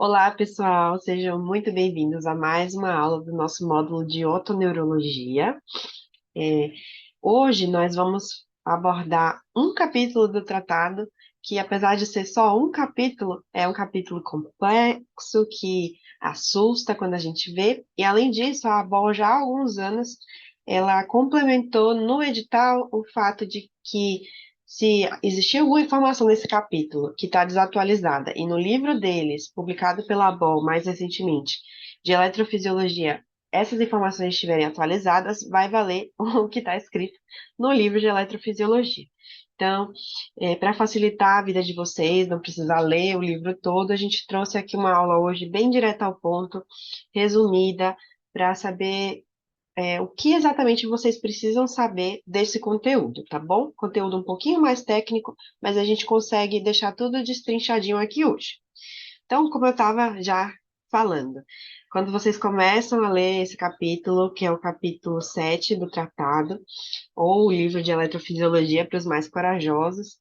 Olá, pessoal, sejam muito bem-vindos a mais uma aula do nosso módulo de otoneurologia. É, Hoje nós vamos abordar um capítulo do tratado, que apesar de ser só um capítulo, é um capítulo complexo, que assusta quando a gente vê, e além disso, a ABOL já há alguns anos, ela complementou no edital o fato de que se existir alguma informação nesse capítulo que está desatualizada, e no livro deles, publicado pela ABOL mais recentemente, de eletrofisiologia, essas informações estiverem atualizadas, vai valer o que está escrito no livro de eletrofisiologia. Então, para facilitar a vida de vocês, não precisar ler o livro todo, a gente trouxe aqui uma aula hoje bem direta ao ponto, resumida, para saber o que exatamente vocês precisam saber desse conteúdo, tá bom? Conteúdo um pouquinho mais técnico, mas a gente consegue deixar tudo destrinchadinho aqui hoje. Então, como eu estava já falando, quando vocês começam a ler esse capítulo, que é o capítulo 7 do tratado, ou o livro de eletrofisiologia para os mais corajosos,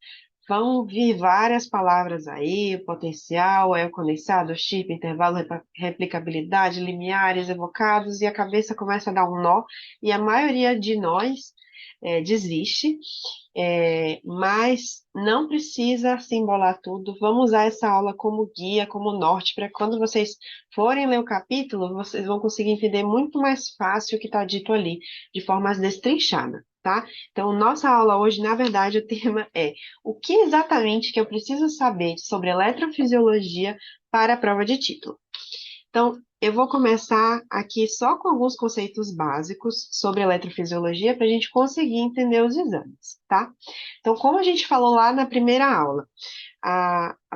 vão vir várias palavras aí, potencial, é o condensado, chip, intervalo, replicabilidade, limiares, evocados, e a cabeça começa a dar um nó, e a maioria de nós desiste, mas não precisa se embolar tudo. Vamos usar essa aula como guia, como norte, para quando vocês forem ler o capítulo, vocês vão conseguir entender muito mais fácil o que está dito ali, de forma mais destrinchada, tá? Então, nossa aula hoje, na verdade, o tema é o que exatamente que eu preciso saber sobre eletrofisiologia para a prova de título. Então, eu vou começar aqui só com alguns conceitos básicos sobre eletrofisiologia para a gente conseguir entender os exames, tá? Então, como a gente falou lá na primeira aula,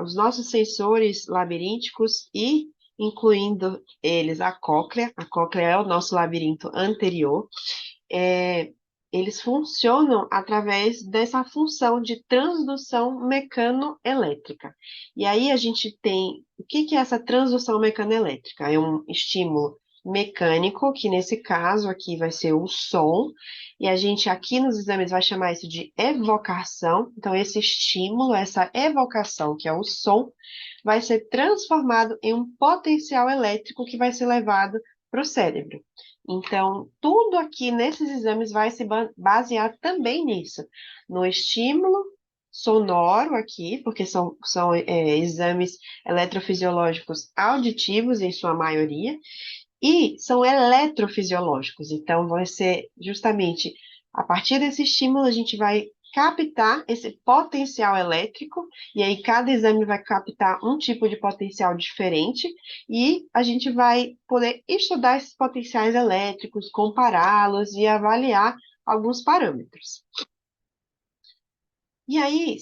os nossos sensores labirínticos e incluindo eles a cóclea é o nosso labirinto anterior, é, eles funcionam através dessa função de transdução mecanoelétrica. E aí a gente tem, o que que é essa transdução mecanoelétrica? É um estímulo mecânico, que nesse caso aqui vai ser o som, e a gente aqui nos exames vai chamar isso de evocação. Então, esse estímulo, essa evocação, que é o som, vai ser transformado em um potencial elétrico que vai ser levado para o cérebro. Então, tudo aqui nesses exames vai se basear também nisso, no estímulo sonoro aqui, porque são exames eletrofisiológicos auditivos, em sua maioria, e são eletrofisiológicos. Então, vai ser justamente a partir desse estímulo, a gente vai captar esse potencial elétrico, e aí cada exame vai captar um tipo de potencial diferente, e a gente vai poder estudar esses potenciais elétricos, compará-los e avaliar alguns parâmetros. E aí,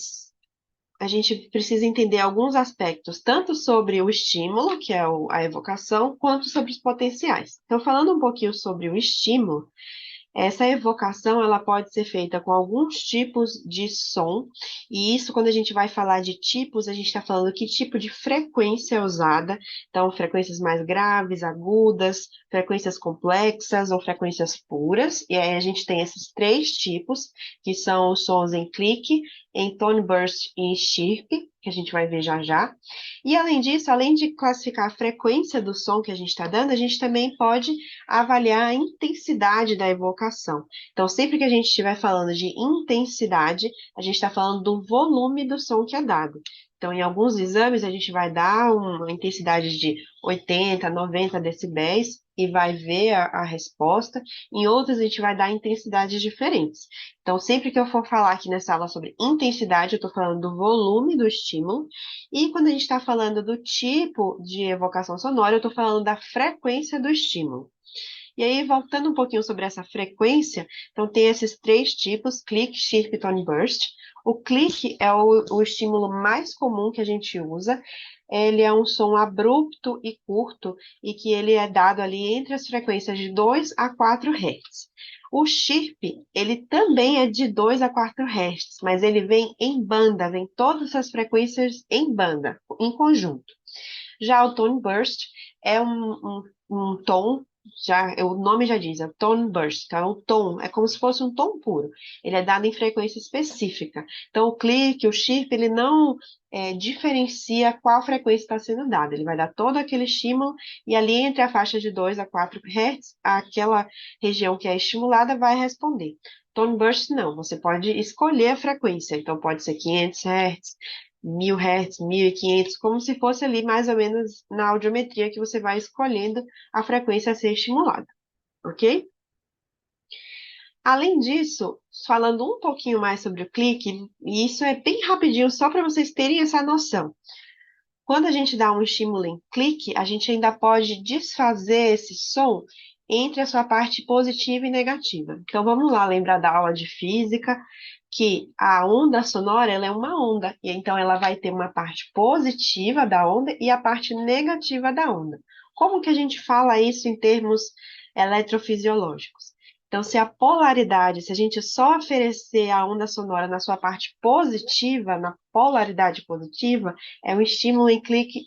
a gente precisa entender alguns aspectos, tanto sobre o estímulo, que é a evocação, quanto sobre os potenciais. Então, falando um pouquinho sobre o estímulo, essa evocação ela pode ser feita com alguns tipos de som, e isso, quando a gente vai falar de tipos, a gente está falando que tipo de frequência é usada. Então, frequências mais graves, agudas, frequências complexas ou frequências puras. E aí a gente tem esses três tipos, que são os sons em clique, em tone burst e em chirp, que a gente vai ver já já. E além disso, além de classificar a frequência do som que a gente está dando, a gente também pode avaliar a intensidade da evocação. Então, sempre que a gente estiver falando de intensidade, a gente está falando do volume do som que é dado. Então, em alguns exames, a gente vai dar uma intensidade de 80, 90 decibéis e vai ver a resposta. Em outros, a gente vai dar intensidades diferentes. Então, sempre que eu for falar aqui nessa aula sobre intensidade, eu estou falando do volume do estímulo. E quando a gente está falando do tipo de evocação sonora, eu estou falando da frequência do estímulo. E aí, voltando um pouquinho sobre essa frequência, então tem esses três tipos, click, chirp e tone burst. O click é o estímulo mais comum que a gente usa. Ele é um som abrupto e curto, e que ele é dado ali entre as frequências de 2 a 4 Hz. O chirp, ele também é de 2 a 4 Hz, mas ele vem em banda, vem todas as frequências em banda, em conjunto. Já o tone burst é um tom o nome já diz, é tone burst, então é um tom, é como se fosse um tom puro. Ele é dado em frequência específica. Então, o clique, o chirp, ele não diferencia qual frequência está sendo dada. Ele vai dar todo aquele estímulo e ali entre a faixa de 2 a 4 Hz, aquela região que é estimulada vai responder. Tone burst não, você pode escolher a frequência, então pode ser 500 Hz, 1000 Hz, 1500, como se fosse ali mais ou menos na audiometria que você vai escolhendo a frequência a ser estimulada, ok? Além disso, falando um pouquinho mais sobre o clique, e isso é bem rapidinho, só para vocês terem essa noção. Quando a gente dá um estímulo em clique, a gente ainda pode desfazer esse som entre a sua parte positiva e negativa. Então vamos lá lembrar da aula de física, que a onda sonora ela é uma onda, e então ela vai ter uma parte positiva da onda e a parte negativa da onda. Como que a gente fala isso em termos eletrofisiológicos? Então, se a polaridade, se a gente só oferecer a onda sonora na sua parte positiva, na polaridade positiva, é um estímulo em clique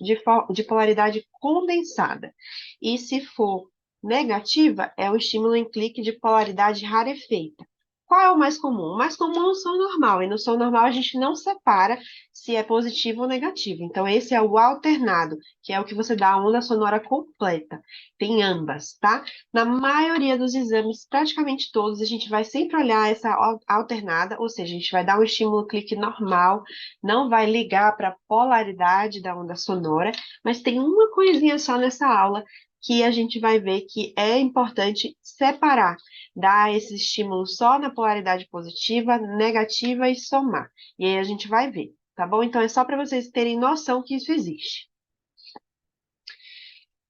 de polaridade condensada. E se for negativa, é um estímulo em clique de polaridade rarefeita. Qual é o mais comum? O mais comum é o som normal, e no som normal a gente não separa se é positivo ou negativo. Então, esse é o alternado, que é o que você dá a onda sonora completa. Tem ambas, tá? Na maioria dos exames, praticamente todos, a gente vai sempre olhar essa alternada, ou seja, a gente vai dar um estímulo clique normal, não vai ligar para a polaridade da onda sonora, mas tem uma coisinha só nessa aula que a gente vai ver que é importante separar, dar esse estímulo só na polaridade positiva, negativa e somar. E aí a gente vai ver, tá bom? Então é só para vocês terem noção que isso existe.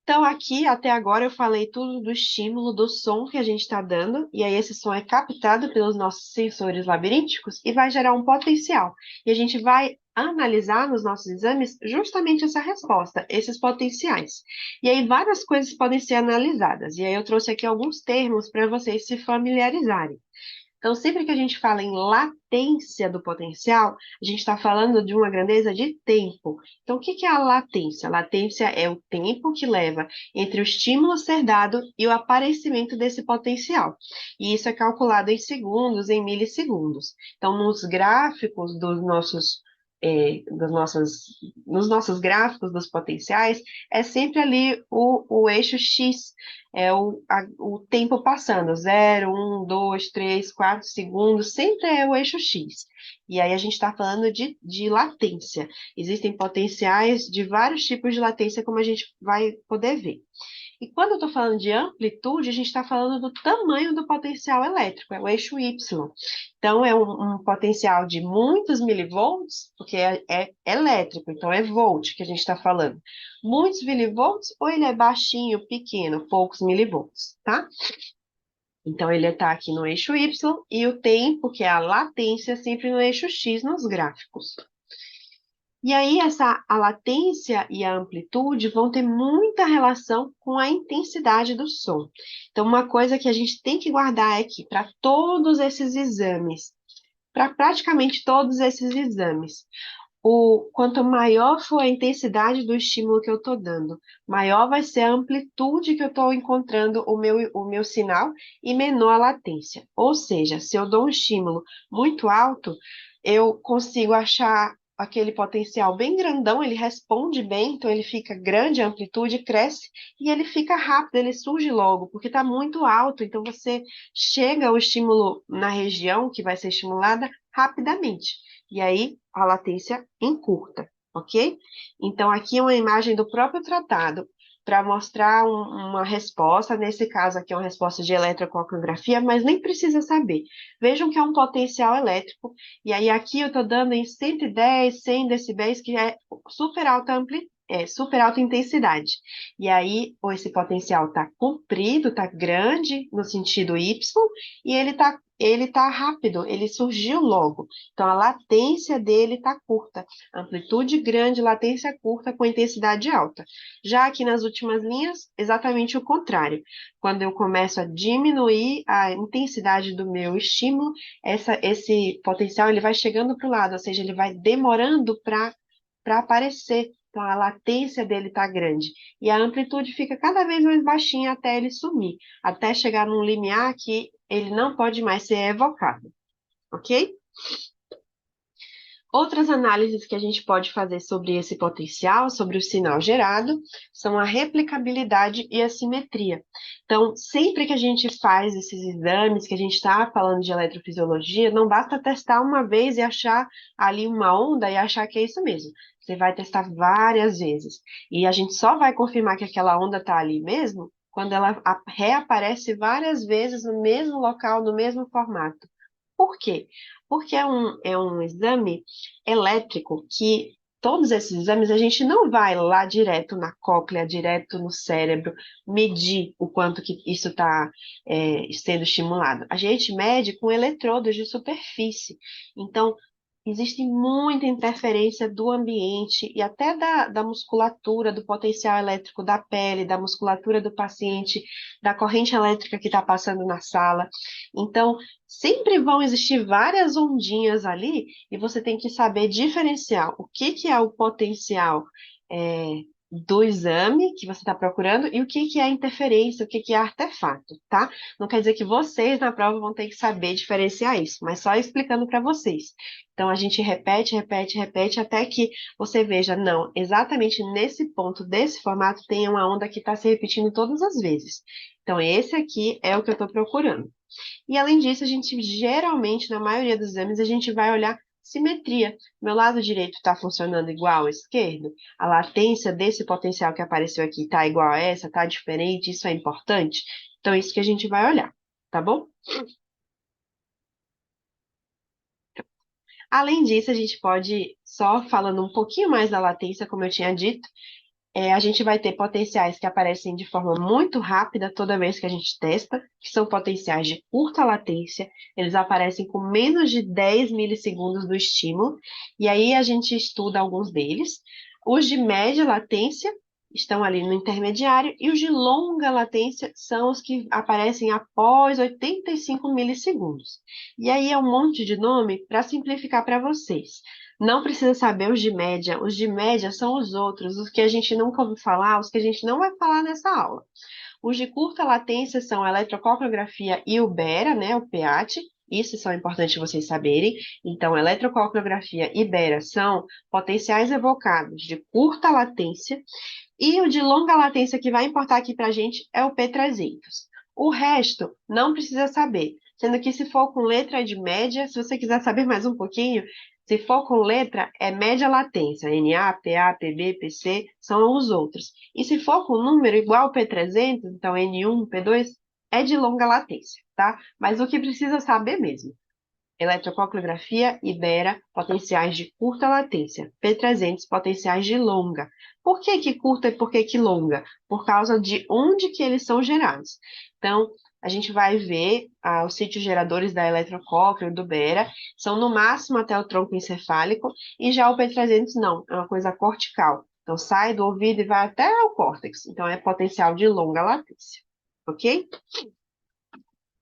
Então, aqui, até agora, eu falei tudo do estímulo, do som que a gente está dando, e aí esse som é captado pelos nossos sensores labirínticos e vai gerar um potencial. E a gente vai analisar nos nossos exames justamente essa resposta, esses potenciais. E aí várias coisas podem ser analisadas, e aí eu trouxe aqui alguns termos para vocês se familiarizarem. Então, sempre que a gente fala em latência do potencial, a gente está falando de uma grandeza de tempo. Então, o que é a latência? A latência é o tempo que leva entre o estímulo ser dado e o aparecimento desse potencial. E isso é calculado em segundos, em milissegundos. Então, nos gráficos dos nossos, nos nossos gráficos dos potenciais, é sempre ali o eixo X, é o tempo passando, 0, 1, 2, 3, 4 segundos, sempre é o eixo X. E aí a gente está falando de latência. Existem potenciais de vários tipos de latência, como a gente vai poder ver. E quando eu estou falando de amplitude, a gente está falando do tamanho do potencial elétrico, é o eixo Y. Então, é um potencial de muitos milivolts, porque é elétrico, então é volt que a gente está falando. Muitos milivolts, ou ele é baixinho, pequeno, poucos milivolts, tá? Então, ele está aqui no eixo Y, e o tempo, que é a latência, sempre no eixo X nos gráficos. E aí, a latência e a amplitude vão ter muita relação com a intensidade do som. Então, uma coisa que a gente tem que guardar é que para todos esses exames, para praticamente todos esses exames, quanto maior for a intensidade do estímulo que eu estou dando, maior vai ser a amplitude que eu estou encontrando o meu sinal e menor a latência. Ou seja, se eu dou um estímulo muito alto, eu consigo achar aquele potencial bem grandão, ele responde bem, então ele fica grande, a amplitude cresce e ele fica rápido, ele surge logo, porque está muito alto, então você chega ao estímulo na região que vai ser estimulada rapidamente. E aí a latência encurta, ok? Então, aqui é uma imagem do próprio tratado para mostrar uma resposta. Nesse caso aqui é uma resposta de eletrocoacografia, mas nem precisa saber. Vejam que é um potencial elétrico, e aí aqui eu estou dando em 110, 100 decibéis, que é super alta intensidade. E aí, esse potencial está comprido, está grande no sentido Y, e ele tá rápido, ele surgiu logo. Então, a latência dele está curta. Amplitude grande, latência curta com intensidade alta. Já aqui nas últimas linhas, exatamente o contrário. Quando eu começo a diminuir a intensidade do meu estímulo, esse potencial ele vai chegando para o lado, ou seja, ele vai demorando para aparecer. Então, a latência dele está grande. E a amplitude fica cada vez mais baixinha até ele sumir, até chegar num limiar que ele não pode mais ser evocado, ok? Outras análises que a gente pode fazer sobre esse potencial, sobre o sinal gerado, são a replicabilidade e a simetria. Então, sempre que a gente faz esses exames, que a gente está falando de eletrofisiologia, não basta testar uma vez e achar ali uma onda e achar que é isso mesmo. Você vai testar várias vezes. E a gente só vai confirmar que aquela onda está ali mesmo quando ela reaparece várias vezes no mesmo local, no mesmo formato. Por quê? Porque é um exame elétrico que todos esses exames a gente não vai lá direto na cóclea, direto no cérebro, medir o quanto que isso está sendo estimulado. A gente mede com eletrodos de superfície. Então, existe muita interferência do ambiente e até da musculatura, do potencial elétrico da pele, da musculatura do paciente, da corrente elétrica que está passando na sala. Então, sempre vão existir várias ondinhas ali e você tem que saber diferenciar o que que é o potencial é, do exame que você está procurando e o que que é interferência, o que que é artefato, tá? Não quer dizer que vocês na prova vão ter que saber diferenciar isso, mas só explicando para vocês. Então a gente repete, repete, repete até que você veja, não, exatamente nesse ponto desse formato tem uma onda que está se repetindo todas as vezes. Então esse aqui é o que eu estou procurando. E além disso, a gente geralmente, na maioria dos exames, a gente vai olhar simetria. Meu lado direito está funcionando igual ao esquerdo? A latência desse potencial que apareceu aqui está igual a essa? Está diferente? Isso é importante? Então, é isso que a gente vai olhar, tá bom? Além disso, a gente pode, só falando um pouquinho mais da latência, como eu tinha dito, a gente vai ter potenciais que aparecem de forma muito rápida toda vez que a gente testa, que são potenciais de curta latência, eles aparecem com menos de 10 milissegundos do estímulo, e aí a gente estuda alguns deles. Os de média latência estão ali no intermediário, e os de longa latência são os que aparecem após 85 milissegundos. E aí é um monte de nome para simplificar para vocês. Não precisa saber os de média são os outros, os que a gente nunca ouviu falar, os que a gente não vai falar nessa aula. Os de curta latência são a eletrococriografia e o BERA, né, o PEAT, isso são importantes vocês saberem. Então, eletrococriografia e BERA são potenciais evocados de curta latência, e o de longa latência que vai importar aqui para a gente é o P300. O resto não precisa saber, sendo que se for com letra de média, se você quiser saber mais um pouquinho, se for com letra, é média latência, NA, PA, PB, PC, são os outros. E se for com número igual ao P300, então N1, P2, é de longa latência, tá? Mas o que precisa saber mesmo. Eletrococriografia Ibera, potenciais de curta latência. P300, potenciais de longa. Por que que curta e por que que longa? Por causa de onde que eles são gerados. Então, a gente vai ver os sítios geradores da eletrocócleo, do Bera, são no máximo até o tronco encefálico, e já o P300 não, é uma coisa cortical. Então, sai do ouvido e vai até o córtex. Então, é potencial de longa latência. Ok?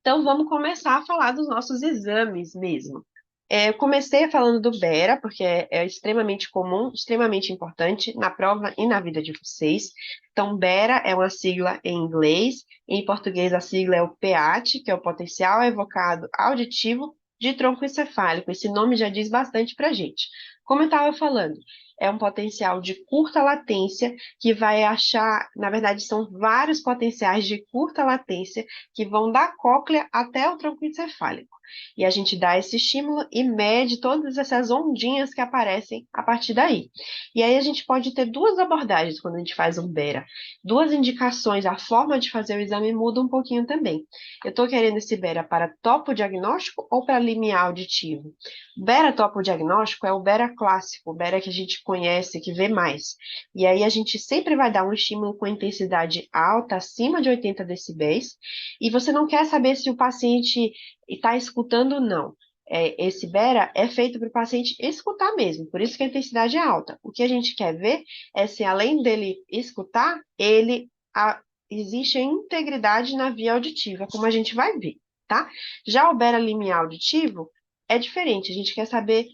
Então, vamos começar a falar dos nossos exames mesmo. Eu comecei falando do BERA, porque é extremamente comum, extremamente importante na prova e na vida de vocês. Então, BERA é uma sigla em inglês, em português a sigla é o PEAT, que é o Potencial Evocado Auditivo de Tronco Encefálico. Esse nome já diz bastante para a gente. Como eu estava falando, é um potencial de curta latência que vai achar, na verdade, são vários potenciais de curta latência que vão da cóclea até o tronco encefálico. E a gente dá esse estímulo e mede todas essas ondinhas que aparecem a partir daí. E aí a gente pode ter duas abordagens quando a gente faz um BERA. Duas indicações, a forma de fazer o exame muda um pouquinho também. Eu estou querendo esse BERA para topodiagnóstico ou para limiar auditivo? O BERA topodiagnóstico é o BERA clássico, o BERA que a gente conhece, que vê mais. E aí a gente sempre vai dar um estímulo com intensidade alta, acima de 80 decibéis, e você não quer saber se o paciente está escutando ou não. Esse BERA é feito para o paciente escutar mesmo, por isso que a intensidade é alta. O que a gente quer ver é se, além dele escutar, existe a integridade na via auditiva, como a gente vai ver, tá? Já o BERA limiar auditivo é diferente, a gente quer saber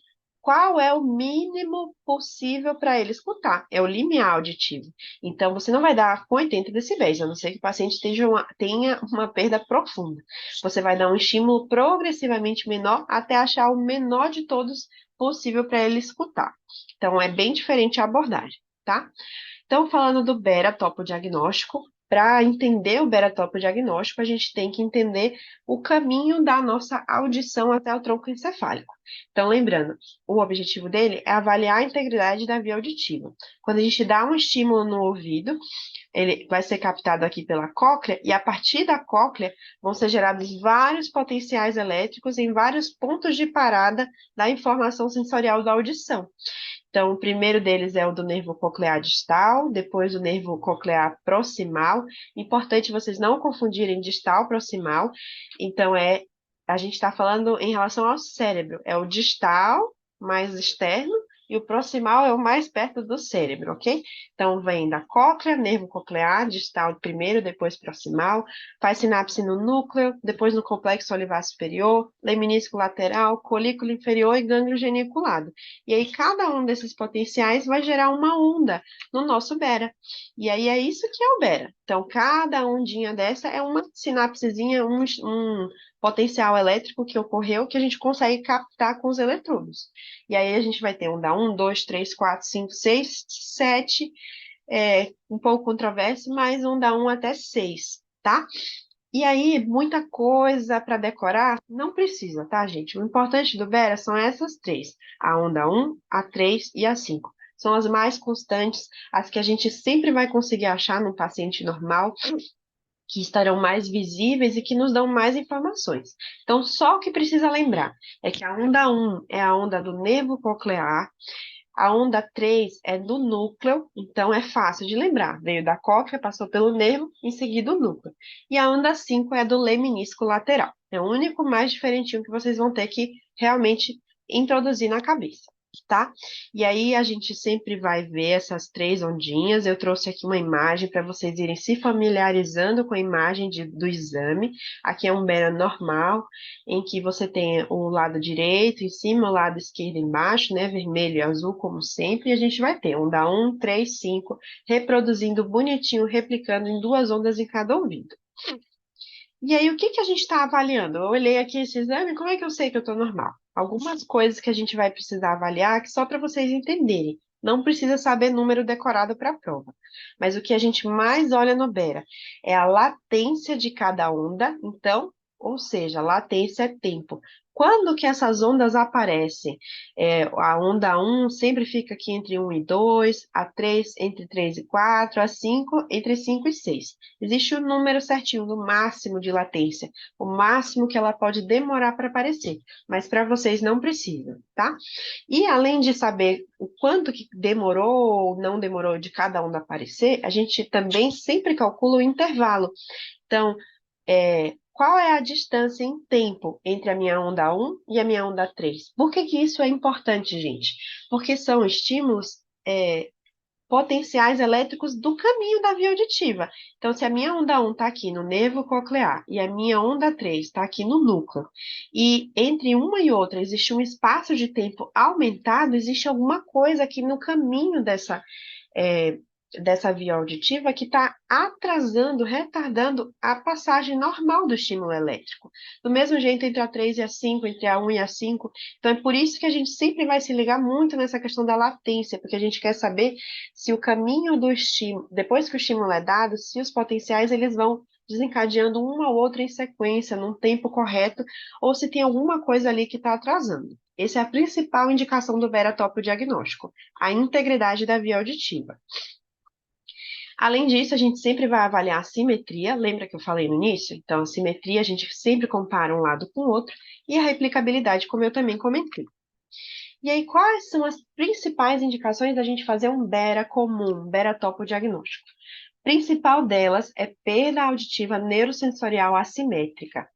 qual é o mínimo possível para ele escutar? É o limiar auditivo. Então, você não vai dar com 80 decibéis, a não ser que o paciente tenha uma perda profunda. Você vai dar um estímulo progressivamente menor até achar o menor de todos possível para ele escutar. Então, é bem diferente a abordagem, tá? Então, falando do beta-topodiagnóstico, para entender o beta-topodiagnóstico, a gente tem que entender o caminho da nossa audição até o tronco encefálico. Então, lembrando, o objetivo dele é avaliar a integridade da via auditiva. Quando a gente dá um estímulo no ouvido, ele vai ser captado aqui pela cóclea, e a partir da cóclea vão ser gerados vários potenciais elétricos em vários pontos de parada da informação sensorial da audição. Então, o primeiro deles é o do nervo coclear distal, depois o nervo coclear proximal. Importante vocês não confundirem distal proximal. Então, a gente está falando em relação ao cérebro. É o distal, mais externo, e o proximal é o mais perto do cérebro, ok? Então, vem da cóclea, nervo coclear, distal primeiro, depois proximal, faz sinapse no núcleo, depois no complexo olivar superior, leminísculo lateral, colículo inferior e gânglio geniculado. E aí, cada um desses potenciais vai gerar uma onda no nosso beta. E aí, é isso que é o beta. Então, cada ondinha dessa é uma sinapsezinha, um potencial elétrico que ocorreu que a gente consegue captar com os eletrodos. E aí, a gente vai ter onda 1, 2, 3, 4, 5, 6, 7, um pouco controverso, mas onda 1 até 6, tá? E aí, muita coisa para decorar? Não precisa, tá, gente? O importante do Bera são essas três: a onda 1, a 3 e a 5. São as mais constantes, as que a gente sempre vai conseguir achar num paciente normal, que estarão mais visíveis e que nos dão mais informações. Então, só o que precisa lembrar é que a onda 1 é a onda do nervo coclear, a onda 3 é do núcleo, então é fácil de lembrar. Veio da cóclea, passou pelo nervo, em seguida o núcleo. E a onda 5 é do leminísculo lateral. É o único mais diferentinho que vocês vão ter que realmente introduzir na cabeça, tá? E aí a gente sempre vai ver essas três ondinhas. Eu trouxe aqui uma imagem para vocês irem se familiarizando com a imagem do exame. Aqui é um beta normal, em que você tem o lado direito em cima, o lado esquerdo embaixo, né, vermelho e azul, como sempre, e a gente vai ter onda 1, 3, 5, reproduzindo bonitinho, replicando em duas ondas em cada ouvido. E aí, o que que a gente está avaliando? Eu olhei aqui esse exame, como é que eu sei que eu estou normal? Algumas coisas que a gente vai precisar avaliar, que só para vocês entenderem. Não precisa saber número decorado para a prova. Mas o que a gente mais olha no Bera é a latência de cada onda. Então, ou seja, latência é tempo. Quando que essas ondas aparecem? A onda 1 sempre fica aqui entre 1 e 2, a 3 entre 3 e 4, a 5 entre 5 e 6. Existe o número certinho do máximo de latência, o máximo que ela pode demorar para aparecer, mas para vocês não precisa, tá? E além de saber o quanto que demorou ou não demorou de cada onda aparecer, a gente também sempre calcula o intervalo. Então, qual é a distância em tempo entre a minha onda 1 e a minha onda 3? Por que que isso é importante, gente? Porque são estímulos potenciais elétricos do caminho da via auditiva. Então, se a minha onda 1 está aqui no nervo coclear e a minha onda 3 está aqui no núcleo, e entre uma e outra existe um espaço de tempo aumentado, existe alguma coisa aqui no caminho dessa via auditiva que está atrasando, retardando a passagem normal do estímulo elétrico. Do mesmo jeito entre a 3 e a 5, entre a 1 e a 5. Então, é por isso que a gente sempre vai se ligar muito nessa questão da latência, porque a gente quer saber se o caminho do estímulo, depois que o estímulo é dado, se os potenciais eles vão desencadeando uma ou outra em sequência, num tempo correto, ou se tem alguma coisa ali que está atrasando. Essa é a principal indicação do beta-topodiagnóstico, a integridade da via auditiva. Além disso, a gente sempre vai avaliar a simetria, lembra que eu falei no início? Então, a simetria a gente sempre compara um lado com o outro, e a replicabilidade, como eu também comentei. E aí, quais são as principais indicações da gente fazer um beta comum, beta topodiagnóstico? Principal delas é perda auditiva neurosensorial assimétrica,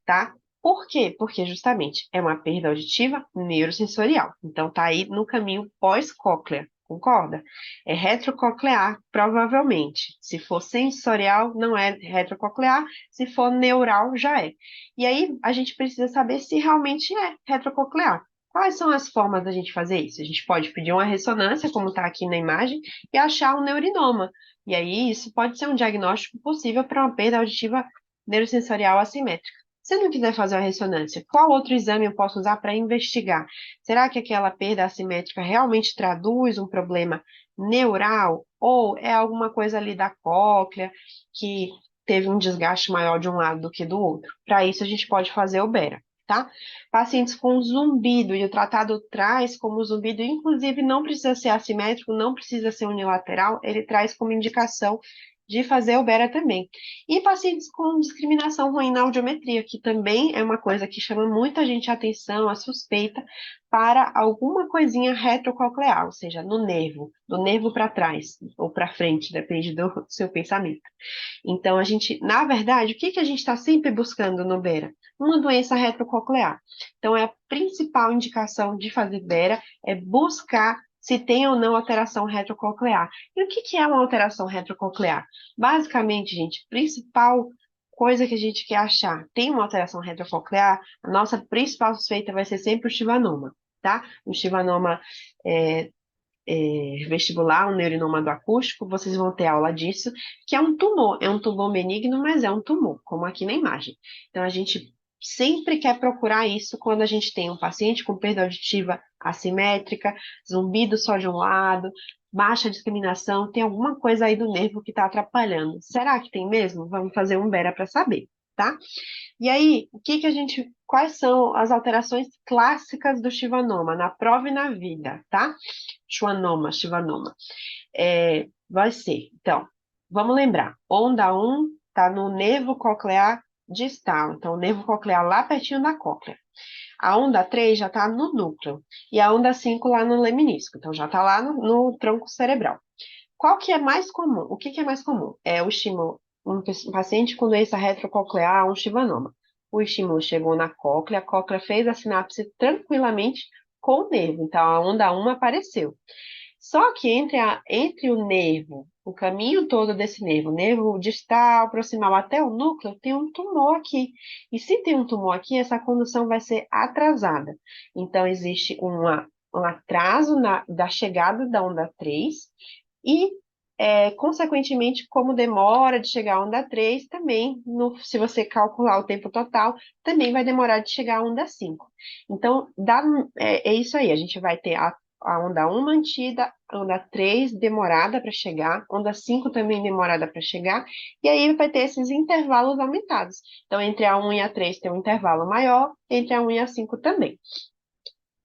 tá? Por quê? Porque justamente é uma perda auditiva neurosensorial. Então tá aí no caminho pós-cóclea, concorda? É retrococlear, provavelmente. Se for sensorial, não é retrococlear, se for neural, já é. E aí a gente precisa saber se realmente é retrococlear. Quais são as formas da gente fazer isso? A gente pode pedir uma ressonância, como está aqui na imagem, e achar um neurinoma. E aí, isso pode ser um diagnóstico possível para uma perda auditiva neurosensorial assimétrica. Se eu não quiser fazer uma ressonância, qual outro exame eu posso usar para investigar? Será que aquela perda assimétrica realmente traduz um problema neural? Ou é alguma coisa ali da cóclea que teve um desgaste maior de um lado do que do outro? Para isso, a gente pode fazer o Bera, tá? Pacientes com zumbido, e o tratado traz como zumbido, inclusive não precisa ser assimétrico, não precisa ser unilateral, ele traz como indicação de fazer o Bera também. E pacientes com discriminação ruim na audiometria, que também é uma coisa que chama muita gente a atenção, a suspeita, para alguma coisinha retrococlear, ou seja, no nervo, do nervo para trás ou para frente, depende do seu pensamento. Então, a gente, na verdade, o que que a gente está sempre buscando no Bera? Uma doença retrococlear. Então, é a principal indicação de fazer Bera é buscar se tem ou não alteração retrococlear. E o que que é uma alteração retrococlear? Basicamente, gente, principal coisa que a gente quer achar, tem uma alteração retrococlear, a nossa principal suspeita vai ser sempre o chivanoma, tá? O chivanoma é, vestibular, um neurinoma do acústico, vocês vão ter aula disso, que é um tumor benigno, mas é um tumor, como aqui na imagem. Então, a gente sempre quer procurar isso quando a gente tem um paciente com perda auditiva assimétrica, zumbido só de um lado, baixa discriminação, tem alguma coisa aí do nervo que está atrapalhando. Será que tem mesmo? Vamos fazer um Bera para saber, tá? E aí, o que que a gente, quais são as alterações clássicas do Shivanoma na prova e na vida, tá? Shivanoma. Vai ser, então, vamos lembrar, onda 1 está no nervo coclear distal, então o nervo coclear lá pertinho da cóclea. A onda 3 já está no núcleo, e a onda 5 lá no leminisco, então já está lá no tronco cerebral. Qual que é mais comum? O que que é mais comum? É o estímulo, um paciente com doença retrococlear, um Shivanoma. O estímulo chegou na cóclea, a cóclea fez a sinapse tranquilamente com o nervo, então a onda 1 apareceu. Só que entre o nervo, o caminho todo desse nervo distal, proximal até o núcleo, tem um tumor aqui. E se tem um tumor aqui, essa condução vai ser atrasada. Então, existe um atraso da chegada da onda 3 e, consequentemente, como demora de chegar a onda 3, também, se você calcular o tempo total, também vai demorar de chegar a onda 5. Então, é isso aí, a gente vai ter a onda 1 mantida, a onda 3 demorada para chegar, onda 5 também demorada para chegar, e aí vai ter esses intervalos aumentados. Então, entre a 1 e a 3 tem um intervalo maior, entre a 1 e a 5 também.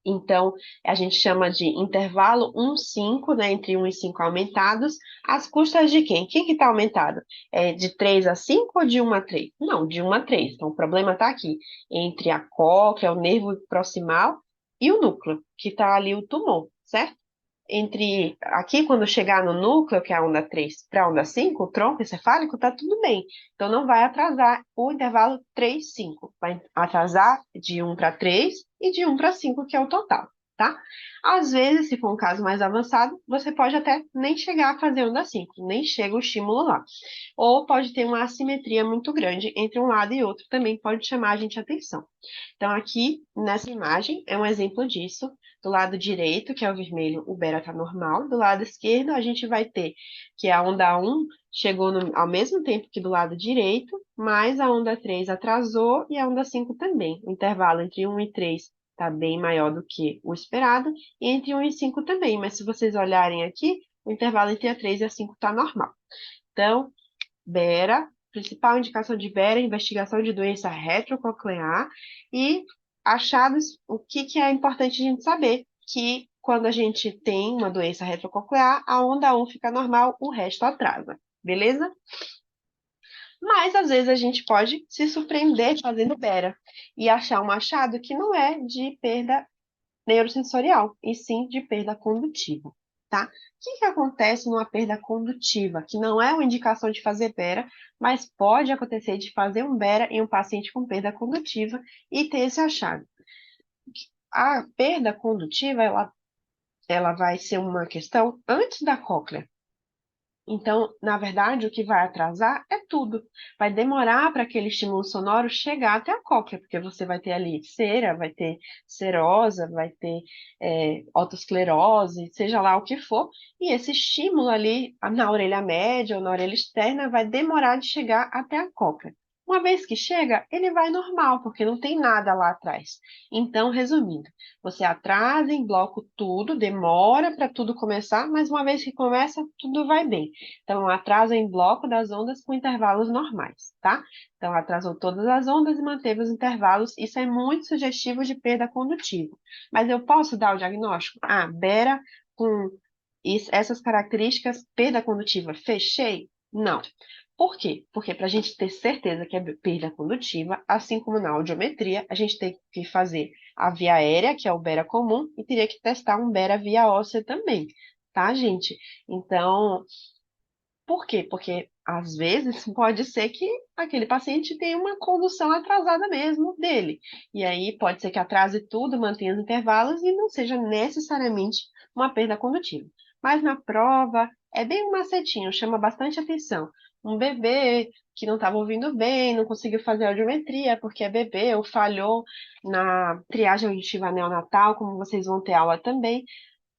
Então, a gente chama de intervalo 1-5, né, entre 1 e 5 aumentados, às custas de quem? Quem que está aumentado? É de 3 a 5 ou de 1 a 3? Não, de 1 a 3. Então, o problema está aqui, entre a cóclea, o nervo proximal, e o núcleo, que está ali o tumor, certo? Entre aqui, quando chegar no núcleo, que é a onda 3 para a onda 5, o tronco encefálico, está tudo bem. Então, não vai atrasar o intervalo 3-5. Vai atrasar de 1 para 3 e de 1 para 5, que é o total, tá? Às vezes, se for um caso mais avançado, você pode até nem chegar a fazer onda 5, nem chega o estímulo lá. Ou pode ter uma assimetria muito grande entre um lado e outro, também pode chamar a gente a atenção. Então, aqui, nessa imagem, é um exemplo disso. Do lado direito, que é o vermelho, o beta está normal. Do lado esquerdo, a gente vai ter que a onda 1 chegou ao mesmo tempo que do lado direito, mas a onda 3 atrasou e a onda 5 também. O intervalo entre 1 e 3 está bem maior do que o esperado, e entre 1 e 5 também. Mas se vocês olharem aqui, o intervalo entre a 3 e a 5 está normal. Então, Bera, principal indicação de Bera, investigação de doença retrococlear e achados, o que que é importante a gente saber, que quando a gente tem uma doença retrococlear, a onda 1 fica normal, o resto atrasa, beleza? Mas às vezes a gente pode se surpreender fazendo Bera e achar um achado que não é de perda neurosensorial, e sim de perda condutiva, tá? O que que acontece numa perda condutiva, que não é uma indicação de fazer Bera, mas pode acontecer de fazer um Bera em um paciente com perda condutiva e ter esse achado. A perda condutiva, ela vai ser uma questão antes da cóclea. Então, na verdade, o que vai atrasar é tudo. Vai demorar para aquele estímulo sonoro chegar até a cóclea, porque você vai ter ali cera, vai ter serosa, vai ter otosclerose, seja lá o que for, e esse estímulo ali na orelha média ou na orelha externa vai demorar de chegar até a cóclea. Uma vez que chega, ele vai normal, porque não tem nada lá atrás. Então, resumindo, você atrasa em bloco tudo, demora para tudo começar, mas uma vez que começa, tudo vai bem. Então, atrasa em bloco das ondas com intervalos normais, tá? Então, atrasou todas as ondas e manteve os intervalos. Isso é muito sugestivo de perda condutiva. Mas eu posso dar o diagnóstico? Ah, Bera com essas características, perda condutiva, fechei? Não. Por quê? Porque para a gente ter certeza que é perda condutiva, assim como na audiometria, a gente tem que fazer a via aérea, que é o Bera comum, e teria que testar um Bera via óssea também, tá, gente? Então, por quê? Porque às vezes pode ser que aquele paciente tenha uma condução atrasada mesmo dele. E aí pode ser que atrase tudo, mantenha os intervalos e não seja necessariamente uma perda condutiva. Mas na prova é bem um macetinho, chama bastante atenção. Um bebê que não estava ouvindo bem, não conseguiu fazer audiometria porque é bebê ou falhou na triagem auditiva neonatal, como vocês vão ter aula também.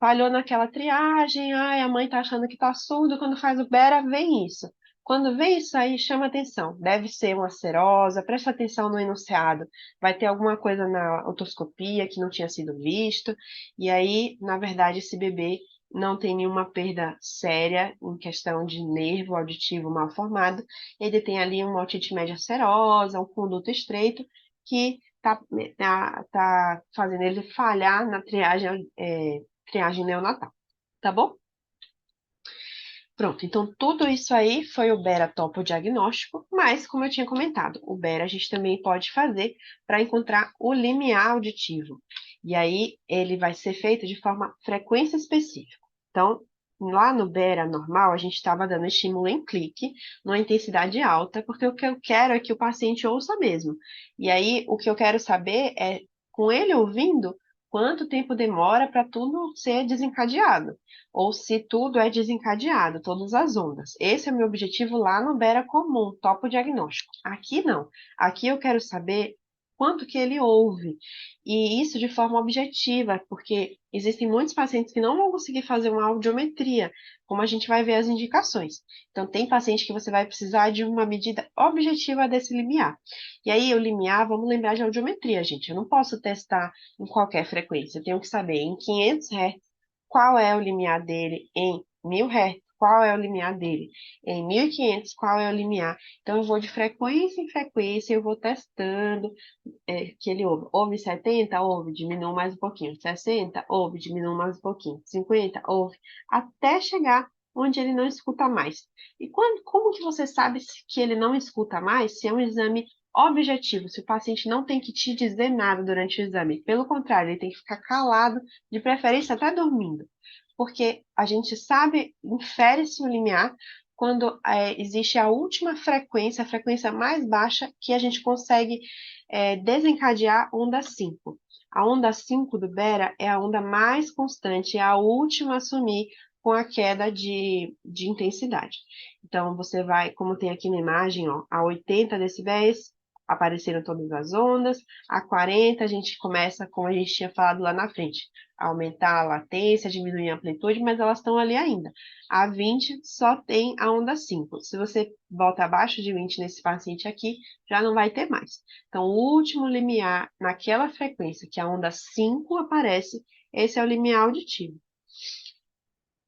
Falhou naquela triagem, ai, a mãe tá achando que tá surdo, quando faz o bera, vem isso. Quando vem isso aí, chama atenção. Deve ser uma serosa, presta atenção no enunciado. Vai ter alguma coisa na otoscopia que não tinha sido visto. E aí, na verdade, esse bebê não tem nenhuma perda séria em questão de nervo auditivo mal formado. Ele tem ali uma otite média serosa, um conduto estreito, que tá fazendo ele falhar na triagem neonatal, tá bom? Pronto, então tudo isso aí foi o Bera topodiagnóstico, mas como eu tinha comentado, o Bera a gente também pode fazer para encontrar o limiar auditivo. E aí ele vai ser feito de forma frequência específica. Então, lá no Bera normal, a gente estava dando estímulo em clique, numa intensidade alta, porque o que eu quero é que o paciente ouça mesmo. E aí, o que eu quero saber é, com ele ouvindo, quanto tempo demora para tudo ser desencadeado ou se tudo é desencadeado, todas as ondas. Esse é o meu objetivo lá no Bera comum, topo diagnóstico. Aqui não. Aqui eu quero saber quanto que ele ouve. E isso de forma objetiva, porque existem muitos pacientes que não vão conseguir fazer uma audiometria, como a gente vai ver as indicações. Então, tem paciente que você vai precisar de uma medida objetiva desse limiar. E aí, o limiar, vamos lembrar de audiometria, gente. Eu não posso testar em qualquer frequência. Eu tenho que saber em 500 Hz qual é o limiar dele em 1000 Hz, qual é o limiar dele em 1500, qual é o limiar. Então, eu vou de frequência em frequência, eu vou testando que ele ouve. Ouve 70, ouve, diminui mais um pouquinho. 60, ouve, diminui mais um pouquinho. 50, ouve, até chegar onde ele não escuta mais. E como que você sabe que ele não escuta mais? Se é um exame objetivo, se o paciente não tem que te dizer nada durante o exame. Pelo contrário, ele tem que ficar calado, de preferência até dormindo. Porque a gente sabe, infere-se o limiar quando existe a última frequência, a frequência mais baixa, que a gente consegue desencadear onda 5. A onda 5 do Bera é a onda mais constante, é a última a sumir com a queda de intensidade. Então, você vai, como tem aqui na imagem, ó, a 80 decibéis, apareceram todas as ondas, a 40 a gente começa, como a gente tinha falado lá na frente, a aumentar a latência, diminuir a amplitude, mas elas estão ali ainda. A 20 só tem a onda 5. Se você volta abaixo de 20 nesse paciente aqui, já não vai ter mais. Então, o último limiar naquela frequência que a onda 5 aparece, esse é o limiar auditivo.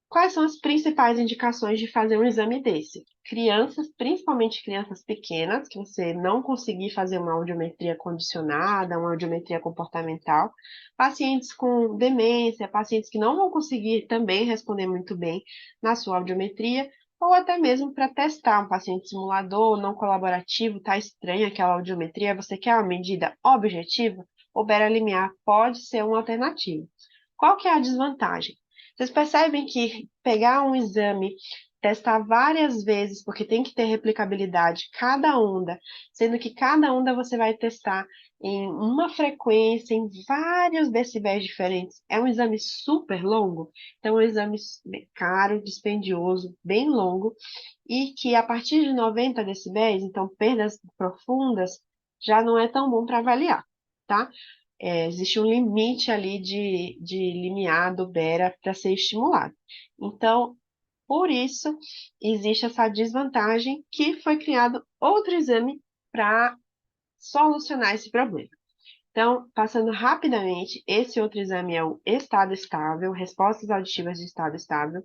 Quais são as principais indicações de fazer um exame desse? Crianças, principalmente crianças pequenas, que você não conseguir fazer uma audiometria condicionada, uma audiometria comportamental, pacientes com demência, pacientes que não vão conseguir também responder muito bem na sua audiometria, ou até mesmo para testar um paciente simulador, não colaborativo, está estranha aquela audiometria, você quer uma medida objetiva? O Bera limiar pode ser uma alternativa. Qual que é a desvantagem? Vocês percebem que pegar um exame testar várias vezes, porque tem que ter replicabilidade cada onda, sendo que cada onda você vai testar em uma frequência, em vários decibéis diferentes. É um exame super longo, então é um exame caro, dispendioso, bem longo, e que a partir de 90 decibéis, então perdas profundas, já não é tão bom para avaliar, tá? Existe um limite ali de limiar do Bera para ser estimulado. Então, por isso, existe essa desvantagem que foi criado outro exame para solucionar esse problema. Então, passando rapidamente, esse outro exame é o estado estável, respostas auditivas de estado estável.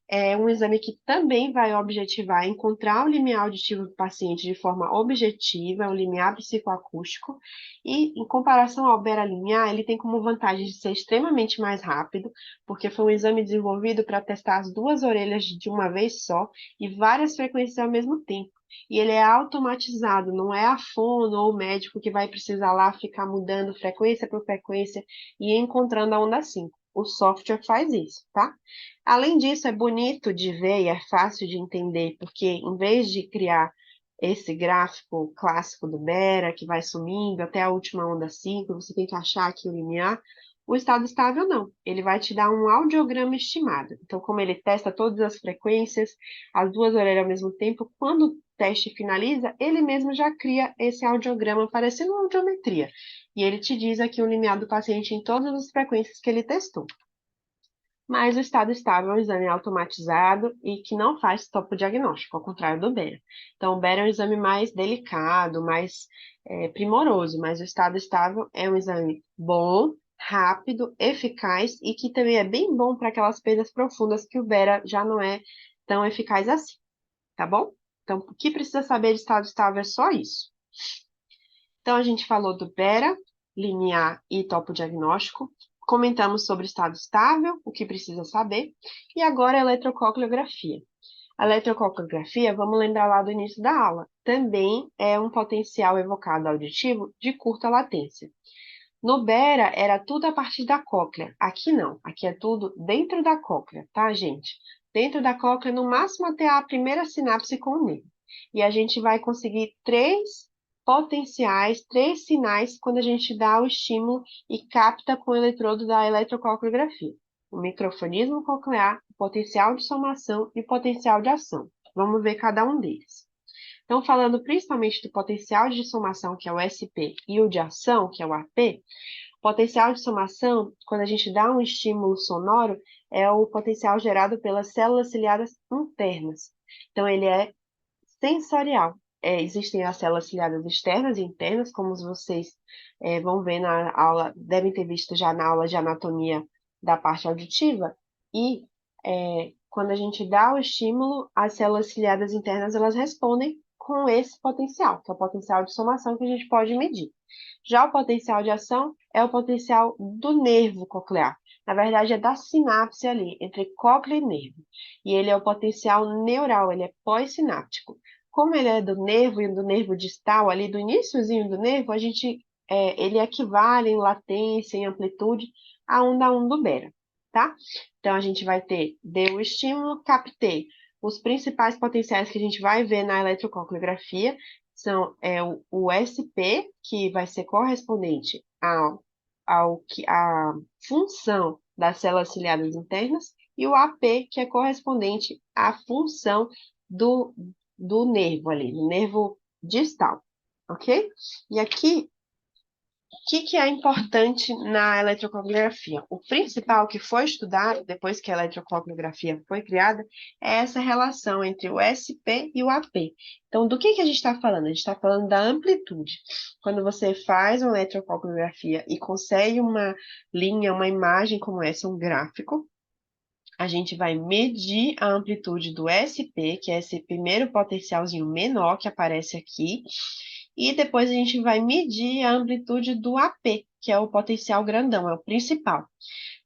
É um exame que também vai objetivar encontrar o limiar auditivo do paciente de forma objetiva, o limiar psicoacústico, e em comparação ao Bera-limiar, ele tem como vantagem de ser extremamente mais rápido, porque foi um exame desenvolvido para testar as duas orelhas de uma vez só e várias frequências ao mesmo tempo. E ele é automatizado, não é a fono ou o médico que vai precisar lá ficar mudando frequência por frequência e encontrando a onda 5. O software faz isso, tá? Além disso, é bonito de ver e é fácil de entender, porque em vez de criar esse gráfico clássico do Bera, que vai sumindo até a última onda 5, você tem que achar aqui o limiar, o estado estável não. Ele vai te dar um audiograma estimado. Então, como ele testa todas as frequências, as duas orelhas ao mesmo tempo, quando o teste finaliza, ele mesmo já cria esse audiograma parecendo uma audiometria. E ele te diz aqui o limiar do paciente em todas as frequências que ele testou. Mas o estado estável é um exame automatizado e que não faz topo diagnóstico, ao contrário do Bera. Então, o Bera é um exame mais delicado, mais primoroso, mas o estado estável é um exame bom, rápido, eficaz e que também é bem bom para aquelas perdas profundas que o Bera já não é tão eficaz assim, tá bom? Então, o que precisa saber de estado estável é só isso. Então, a gente falou do Bera, limiar e topo diagnóstico. Comentamos sobre estado estável, o que precisa saber. E agora a eletrococleografia. A eletrococleografia, vamos lembrar lá do início da aula, também é um potencial evocado auditivo de curta latência. No Bera, era tudo a partir da cóclea. Aqui não. Aqui é tudo dentro da cóclea, tá, gente? Dentro da cóclea, no máximo até a primeira sinapse com o nervo. E a gente vai conseguir três potenciais, três sinais quando a gente dá o estímulo e capta com o eletrodo da eletrococleografia. O microfonismo coclear, o potencial de somação e o potencial de ação. Vamos ver cada um deles. Então, falando principalmente do potencial de somação, que é o SP, e o de ação, que é o AP, potencial de somação, quando a gente dá um estímulo sonoro, é o potencial gerado pelas células ciliadas internas. Então, ele é sensorial. Existem as células ciliadas externas e internas, como vocês vão ver na aula, devem ter visto já na aula de anatomia da parte auditiva, e quando a gente dá o estímulo, as células ciliadas internas elas respondem com esse potencial, que é o potencial de somação que a gente pode medir. Já o potencial de ação é o potencial do nervo coclear. Na verdade, é da sinapse ali, entre cóclea e nervo. E ele é o potencial neural, ele é pós-sináptico. Como ele é do nervo e do nervo distal, ali do iníciozinho do nervo, ele equivale em latência, em amplitude, a onda 1 do Bera, tá? Então, a gente vai ter, deu o estímulo, captei. Os principais potenciais que a gente vai ver na eletrococleografia são o SP, que vai ser correspondente à função das células ciliadas internas, e o AP, que é correspondente à função do nervo ali, do nervo distal, ok? E aqui, o que é importante na eletrocoreografia? O principal que foi estudado depois que a eletrocoreografia foi criada é essa relação entre o SP e o AP. Então, do que a gente está falando? A gente está falando da amplitude. Quando você faz uma eletrocoreografia e consegue uma linha, uma imagem como essa, um gráfico, a gente vai medir a amplitude do SP, que é esse primeiro potencialzinho menor que aparece aqui, e depois a gente vai medir a amplitude do AP, que é o potencial grandão, é o principal.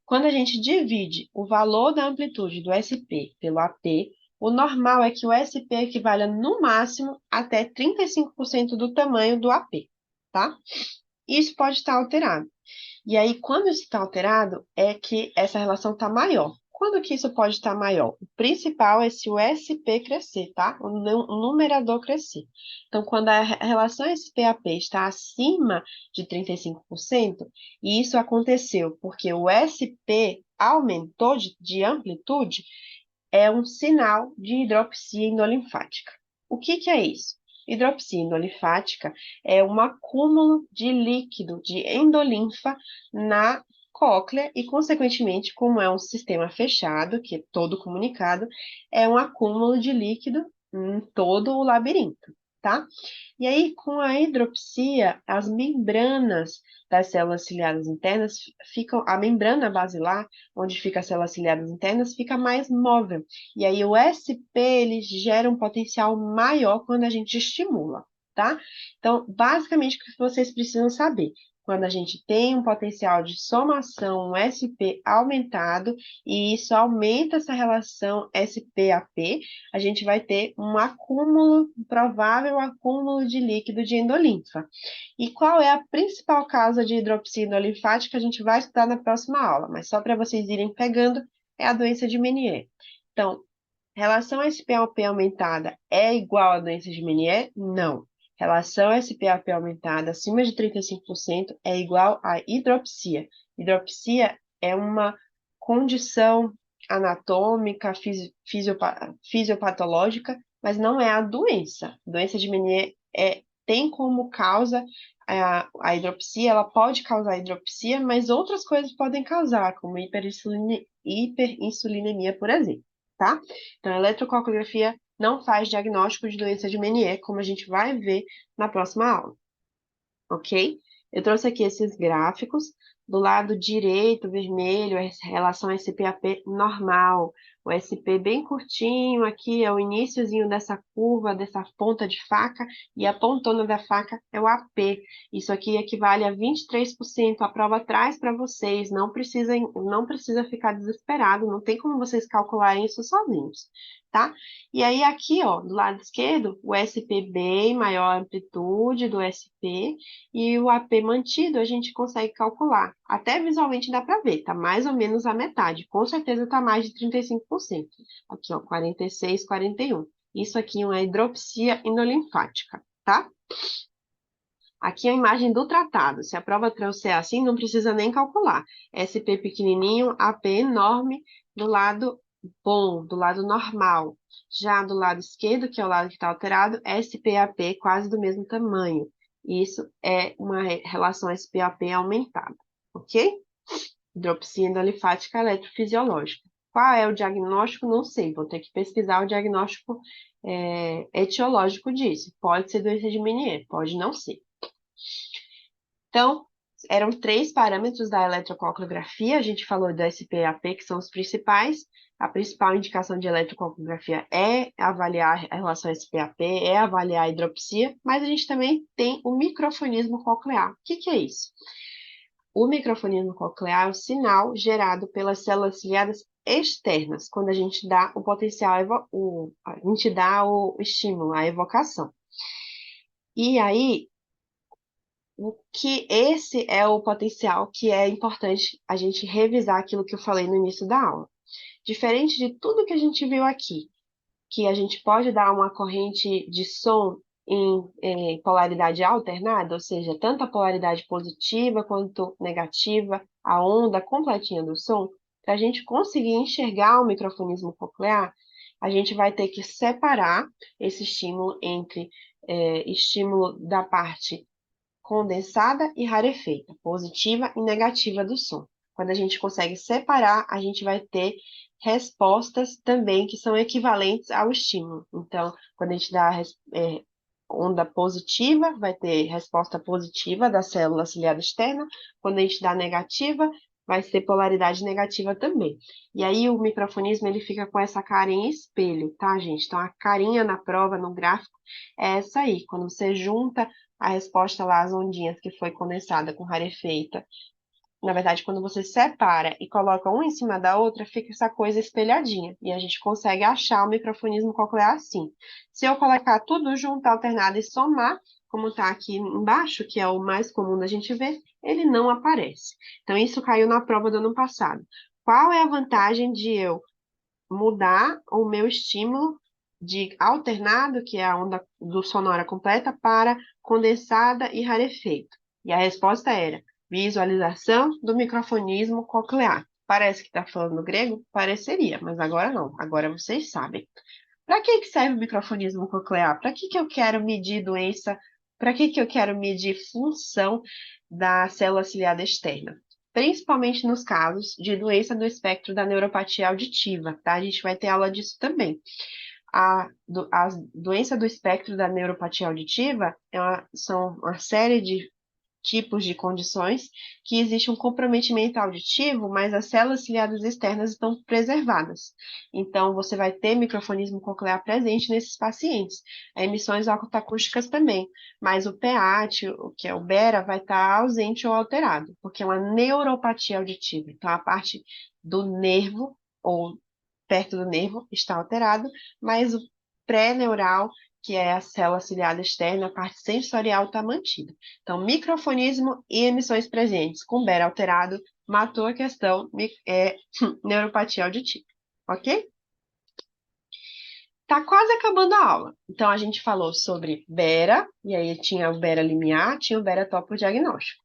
Quando a gente divide o valor da amplitude do SP pelo AP, o normal é que o SP equivalha no máximo até 35% do tamanho do AP, tá? Isso pode estar alterado. E aí, quando isso está alterado, é que essa relação está maior. Quando que isso pode estar maior? O principal é se o SP crescer, tá? O numerador crescer. Então, quando a relação SP-AP está acima de 35%, e isso aconteceu porque o SP aumentou de amplitude, é um sinal de hidropsia endolinfática. O que que é isso? Hidropsia endolinfática é um acúmulo de líquido, de endolinfa na cóclea e, consequentemente, como é um sistema fechado, que é todo comunicado, é um acúmulo de líquido em todo o labirinto, tá? E aí, com a hidropsia, as membranas das células ciliadas internas ficam, a membrana basilar, onde fica as células ciliadas internas, fica mais móvel. E aí o SP, ele gera um potencial maior quando a gente estimula, tá? Então, basicamente, o que vocês precisam saber? Quando a gente tem um potencial de somação, um SP aumentado, e isso aumenta essa relação SP-AP, a gente vai ter um acúmulo, um provável acúmulo de líquido de endolinfa. E qual é a principal causa de hidropsia endolinfática? A gente vai estudar na próxima aula, mas só para vocês irem pegando, é a doença de Menier. Então, relação SP-AP aumentada é igual à doença de Menier? Não. Relação SP-AP aumentada acima de 35% é igual à hidropsia. Hidropsia é uma condição anatômica, fisiopatológica, mas não é a doença. A doença de Menier tem como causa a hidropsia, ela pode causar hidropsia, mas outras coisas podem causar, como hiperinsulinemia, por exemplo, tá? Então, a eletrocoreografia não faz diagnóstico de doença de Menier, como a gente vai ver na próxima aula, ok? Eu trouxe aqui esses gráficos. Do lado direito, vermelho, é relação SP-AP normal. O SP bem curtinho, aqui é o iniciozinho dessa curva, dessa ponta de faca, e a pontona da faca é o AP. Isso aqui equivale a 23%. A prova traz para vocês, não precisa ficar desesperado, não tem como vocês calcularem isso sozinhos, tá? E aí aqui, ó, do lado esquerdo, o SP bem maior amplitude do SP, e o AP mantido a gente consegue calcular. Até visualmente dá para ver, tá mais ou menos a metade. Com certeza tá mais de 35%. Aqui, ó, 46, 41. Isso aqui é uma hidropsia endolinfática, tá? Aqui é a imagem do tratado. Se a prova trouxer assim, não precisa nem calcular. SP pequenininho, AP enorme do lado bom, do lado normal. Já do lado esquerdo, que é o lado que está alterado, SP-AP quase do mesmo tamanho. Isso é uma relação SP-AP aumentada, ok? Hidropsia endolinfática eletrofisiológica. Qual é o diagnóstico? Não sei, vou ter que pesquisar o diagnóstico etiológico disso. Pode ser doença de Menier, pode não ser. Então, eram 3 parâmetros da eletrocoreografia. A gente falou do SP-AP, que são os principais. A principal indicação de eletrocoreografia é avaliar a relação SP-AP, é avaliar a hidropsia, mas a gente também tem o microfonismo coclear. O que que é isso? O microfonismo coclear é o sinal gerado pelas células ciliadas externas, quando a gente dá o potencial, a gente dá o estímulo, a evocação. E aí, o que esse é o potencial que é importante a gente revisar aquilo que eu falei no início da aula. Diferente de tudo que a gente viu aqui, que a gente pode dar uma corrente de som em polaridade alternada, ou seja, tanto a polaridade positiva quanto negativa, a onda completinha do som, para a gente conseguir enxergar o microfonismo coclear, a gente vai ter que separar esse estímulo entre estímulo da parte condensada e rarefeita, positiva e negativa do som. Quando a gente consegue separar, a gente vai ter respostas também que são equivalentes ao estímulo. Então, quando a gente dá onda positiva, vai ter resposta positiva da célula ciliada externa. Quando a gente dá negativa, vai ser polaridade negativa também. E aí o microfonismo ele fica com essa cara em espelho, tá, gente? Então a carinha na prova, no gráfico, é essa aí. Quando você junta a resposta lá, as ondinhas que foi condensada com rarefeita. Na verdade, quando você separa e coloca uma em cima da outra, fica essa coisa espelhadinha. E a gente consegue achar o microfonismo coclear assim. Se eu colocar tudo junto, alternado e somar, como está aqui embaixo, que é o mais comum da gente ver, ele não aparece. Então, isso caiu na prova do ano passado. Qual é a vantagem de eu mudar o meu estímulo de alternado, que é a onda do sonora completa, para condensada e rarefeito? E a resposta era visualização do microfonismo coclear. Parece que está falando grego? Pareceria, mas agora não. Agora vocês sabem. Para que serve o microfonismo coclear? Para que eu quero medir doença? Para que eu quero medir função da célula ciliada externa? Principalmente nos casos de doença do espectro da neuropatia auditiva, tá? A gente vai ter aula disso também. A doença do espectro da neuropatia auditiva são uma série de tipos de condições que existe um comprometimento auditivo, mas as células ciliadas externas estão preservadas. Então, você vai ter microfonismo coclear presente nesses pacientes. Emissões ocultacústicas também, mas o PEAT, o que é o BERA, vai estar ausente ou alterado, porque é uma neuropatia auditiva. Então, a parte do nervo, ou perto do nervo, está alterado, mas o pré-neural, que é a célula ciliada externa, a parte sensorial está mantida. Então, microfonismo e emissões presentes com BERA alterado matou a questão neuropatia auditiva, ok? Tá quase acabando a aula. Então, a gente falou sobre BERA, e aí tinha o BERA limiar, tinha o BERA topo diagnóstico.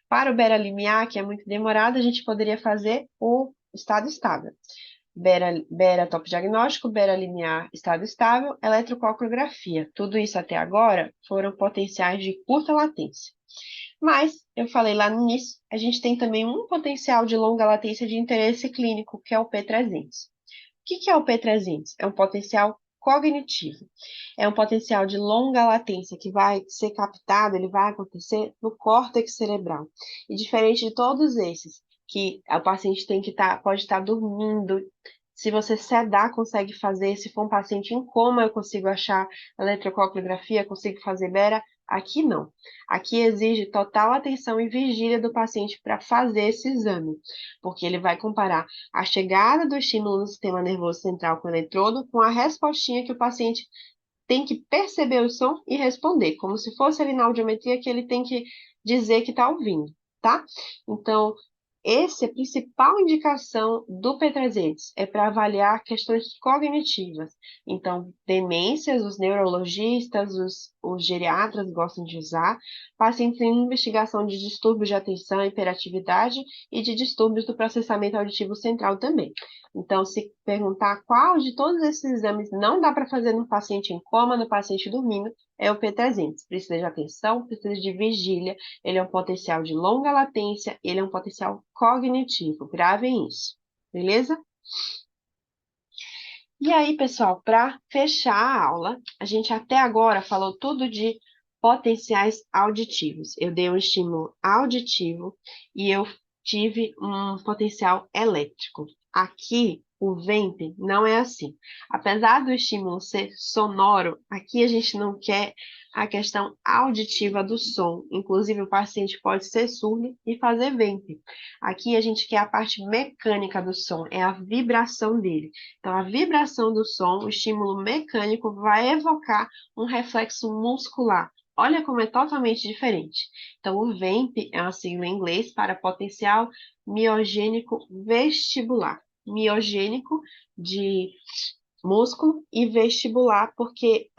Para o BERA limiar, que é muito demorado, a gente poderia fazer o estado estável. BERA topo diagnóstico, BERA limiar estado estável, eletrococriografia. Tudo isso até agora foram potenciais de curta latência. Mas, eu falei lá no início, a gente tem também um potencial de longa latência de interesse clínico, que é o P300. O que é o P300? É um potencial cognitivo. É um potencial de longa latência que vai ser captado, ele vai acontecer no córtex cerebral. E diferente de todos esses, que o paciente pode estar dormindo, se você sedar, consegue fazer. Se for um paciente em coma, eu consigo achar eletrococriografia, consigo fazer BERA. Aqui não. Aqui exige total atenção e vigília do paciente para fazer esse exame, porque ele vai comparar a chegada do estímulo no sistema nervoso central com o eletrodo com a respostinha que o paciente tem que perceber o som e responder, como se fosse ali na audiometria que ele tem que dizer que está ouvindo, tá? Então, essa é a principal indicação do P300, é para avaliar questões cognitivas. Então, demências, os neurologistas, os geriatras gostam de usar, pacientes em investigação de distúrbios de atenção, hiperatividade e de distúrbios do processamento auditivo central também. Então, se perguntar qual de todos esses exames não dá para fazer no paciente em coma, no paciente dormindo, é o P300. Precisa de atenção, precisa de vigília, ele é um potencial de longa latência, ele é um potencial cognitivo. Gravem isso, beleza? E aí, pessoal, para fechar a aula, a gente até agora falou tudo de potenciais auditivos. Eu dei um estímulo auditivo e eu tive um potencial elétrico. Aqui, o VEMP não é assim. Apesar do estímulo ser sonoro, aqui a gente não quer a questão auditiva do som. Inclusive, o paciente pode ser surdo e fazer VEMP. Aqui a gente quer a parte mecânica do som, é a vibração dele. Então, a vibração do som, o estímulo mecânico, vai evocar um reflexo muscular. Olha como é totalmente diferente. Então, o VEMP é uma sigla em inglês para potencial miogênico vestibular. Miogênico de músculo e vestibular, porque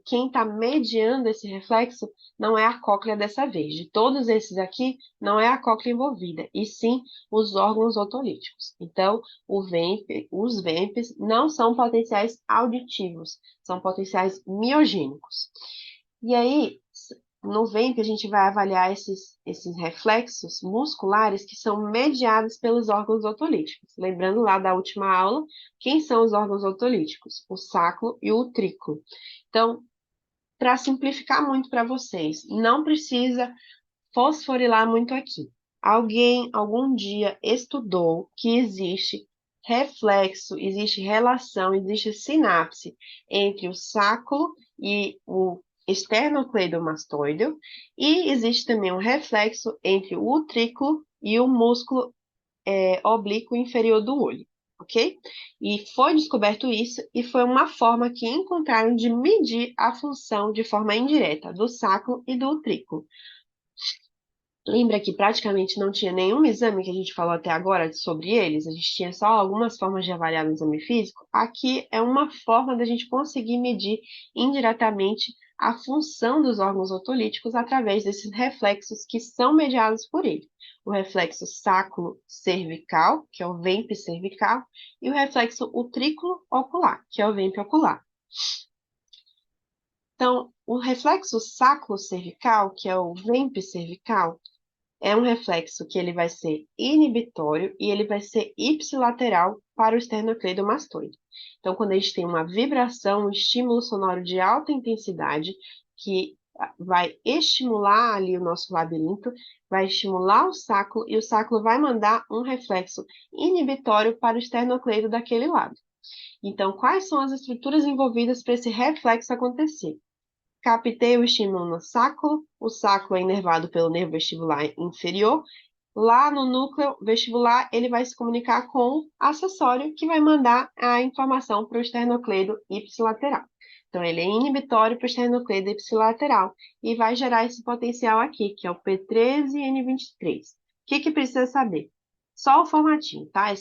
quem está mediando esse reflexo não é a cóclea dessa vez. De todos esses aqui, não é a cóclea envolvida, e sim os órgãos otolíticos. Então, os VEMPs não são potenciais auditivos, são potenciais miogênicos. E aí, no VEMP, a gente vai avaliar esses reflexos musculares que são mediados pelos órgãos otolíticos. Lembrando lá da última aula, quem são os órgãos otolíticos? O sacro e o utrículo. Então, para simplificar muito para vocês, não precisa fosforilar muito aqui. Alguém algum dia estudou que existe reflexo, existe relação, existe sinapse entre o sacro e o esternocleidomastoideo, e existe também um reflexo entre o utrículo e o músculo oblíquo inferior do olho, ok? E foi descoberto isso, e foi uma forma que encontraram de medir a função de forma indireta do sacro e do utrículo. Lembra que praticamente não tinha nenhum exame que a gente falou até agora sobre eles? A gente tinha só algumas formas de avaliar no exame físico. Aqui é uma forma da gente conseguir medir indiretamente a função dos órgãos otolíticos através desses reflexos que são mediados por ele. O reflexo sacro-cervical, que é o VEMP cervical, e o reflexo utrículo-ocular, que é o VEMP ocular. Então, o reflexo sacro-cervical, que é o VEMP cervical, é um reflexo que ele vai ser inibitório e ele vai ser ipsilateral para o esternocleidomastoide. Então, quando a gente tem uma vibração, um estímulo sonoro de alta intensidade, que vai estimular ali o nosso labirinto, vai estimular o sacro e o sacro vai mandar um reflexo inibitório para o esternocleido daquele lado. Então, quais são as estruturas envolvidas para esse reflexo acontecer? Captei o estímulo no sacro, o sacro é inervado pelo nervo vestibular inferior. Lá no núcleo vestibular, ele vai se comunicar com o acessório, que vai mandar a informação para o esternocleido ipsilateral. Então, ele é inibitório para o esternocleido ipsilateral e vai gerar esse potencial aqui, que é o P13 e N23. O que precisa saber? Só o formatinho, tá?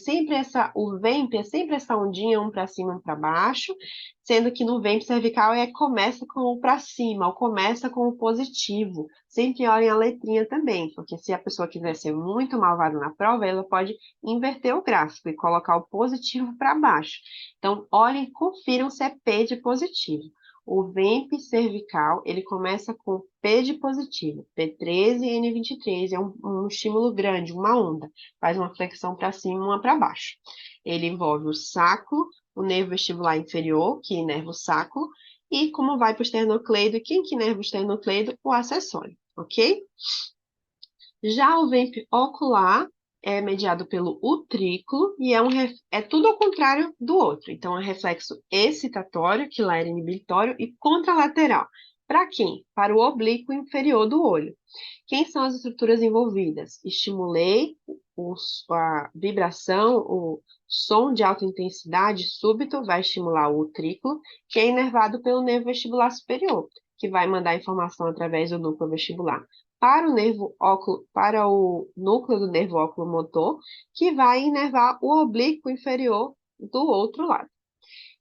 O VEMP é sempre essa ondinha, um para cima, um para baixo, sendo que no VEMP cervical começa com o para cima, ou começa com o positivo. Sempre olhem a letrinha também, porque se a pessoa quiser ser muito malvada na prova, ela pode inverter o gráfico e colocar o positivo para baixo. Então, olhem e confiram se é P de positivo. O VEMP cervical, ele começa com P de positivo, P13 e N23, é um estímulo grande, uma onda, faz uma flexão para cima e uma para baixo. Ele envolve o sacro, o nervo vestibular inferior, que inerva o sacro, e como vai para o esternocleido, quem que inerva o esternocleido? O acessório, ok? Já o VEMP ocular é mediado pelo utrículo e é tudo ao contrário do outro. Então, é reflexo excitatório, que lá era inibitório, e contralateral. Para quem? Para o oblíquo inferior do olho. Quem são as estruturas envolvidas? Estimulei a vibração, o som de alta intensidade súbito vai estimular o utrículo, que é inervado pelo nervo vestibular superior, que vai mandar informação através do núcleo vestibular para o núcleo do nervo oculomotor, que vai inervar o oblíquo inferior do outro lado.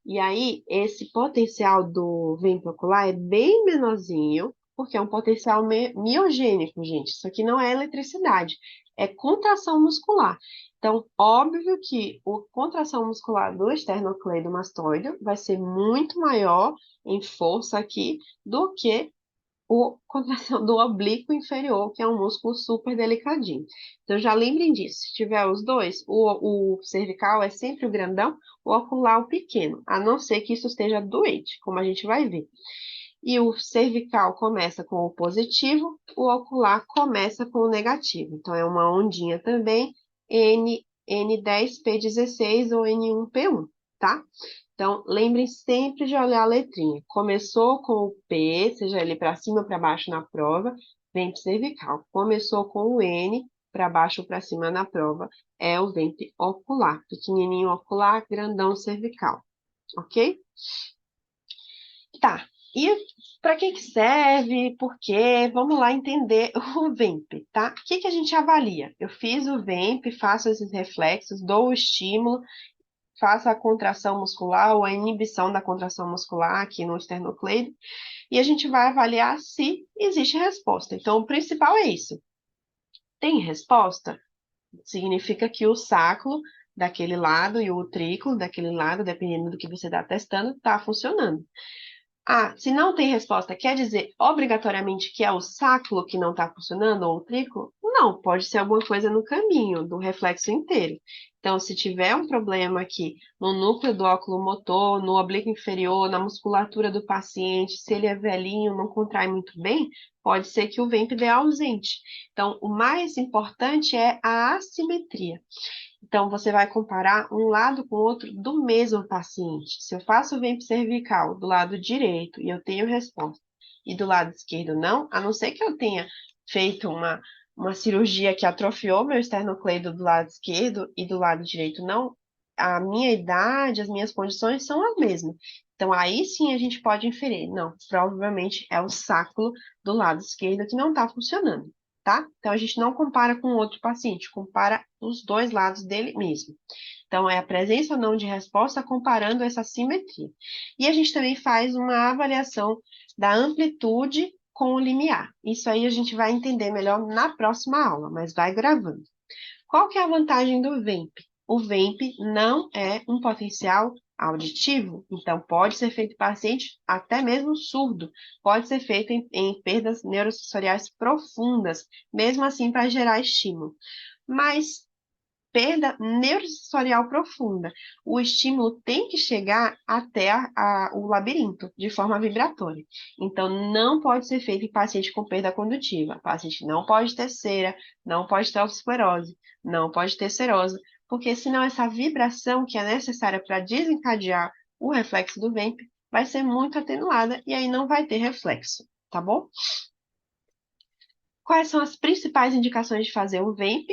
E aí, esse potencial do vento ocular é bem menorzinho, porque é um potencial miogênico, gente. Isso aqui não é eletricidade, é contração muscular. Então, óbvio que a contração muscular do esternocleidomastoide vai ser muito maior em força aqui do que a contração do oblíquo inferior, que é um músculo super delicadinho. Então, já lembrem disso. Se tiver os dois, o cervical é sempre o grandão, o ocular o pequeno, a não ser que isso esteja doente, como a gente vai ver. E o cervical começa com o positivo, o ocular começa com o negativo. Então, é uma ondinha também, N10P16 ou N1P1, tá? Então, lembrem sempre de olhar a letrinha. Começou com o P, seja ele para cima ou para baixo na prova, vem para cervical. Começou com o N, para baixo ou para cima na prova, é o ventre ocular. Pequenininho ocular, grandão cervical. Ok? Tá. E para que serve? Por quê? Vamos lá entender o VEMP, tá? O que a gente avalia? Eu fiz o VEMP, faço esses reflexos, dou o estímulo, faço a contração muscular ou a inibição da contração muscular aqui no esternocleido, e a gente vai avaliar se existe resposta. Então, o principal é isso. Tem resposta? Significa que o sacro daquele lado e o utrículo daquele lado, dependendo do que você está testando, está funcionando. Ah, se não tem resposta, quer dizer obrigatoriamente que é o sacro que não está funcionando ou o triclo? Não, pode ser alguma coisa no caminho do reflexo inteiro. Então, se tiver um problema aqui no núcleo do óculo motor, no oblíquo inferior, na musculatura do paciente, se ele é velhinho, não contrai muito bem, pode ser que o VEMP dê ausente. Então, o mais importante é a assimetria. Então, você vai comparar um lado com o outro do mesmo paciente. Se eu faço o ventre cervical do lado direito e eu tenho resposta, e do lado esquerdo não, a não ser que eu tenha feito uma cirurgia que atrofiou meu esternocleido do lado esquerdo e do lado direito não, a minha idade, as minhas condições são as mesmas. Então, aí sim a gente pode inferir. Não, provavelmente é o sacro do lado esquerdo que não está funcionando. tá? Então, a gente não compara com outro paciente, compara os dois lados dele mesmo. Então, é a presença ou não de resposta comparando essa simetria. E a gente também faz uma avaliação da amplitude com o limiar. Isso aí a gente vai entender melhor na próxima aula, mas vai gravando. Qual que é a vantagem do VEMP? O VEMP não é um potencial auditivo, então pode ser feito em paciente até mesmo surdo, pode ser feito em perdas neurosensoriais profundas, mesmo assim para gerar estímulo. Mas perda neurosensorial profunda. O estímulo tem que chegar até o labirinto, de forma vibratória. Então, não pode ser feito em paciente com perda condutiva. O paciente não pode ter cera, não pode ter autoesclerose, não pode ter serose, porque senão essa vibração que é necessária para desencadear o reflexo do VEMP vai ser muito atenuada e aí não vai ter reflexo, tá bom? Quais são as principais indicações de fazer um VEMP?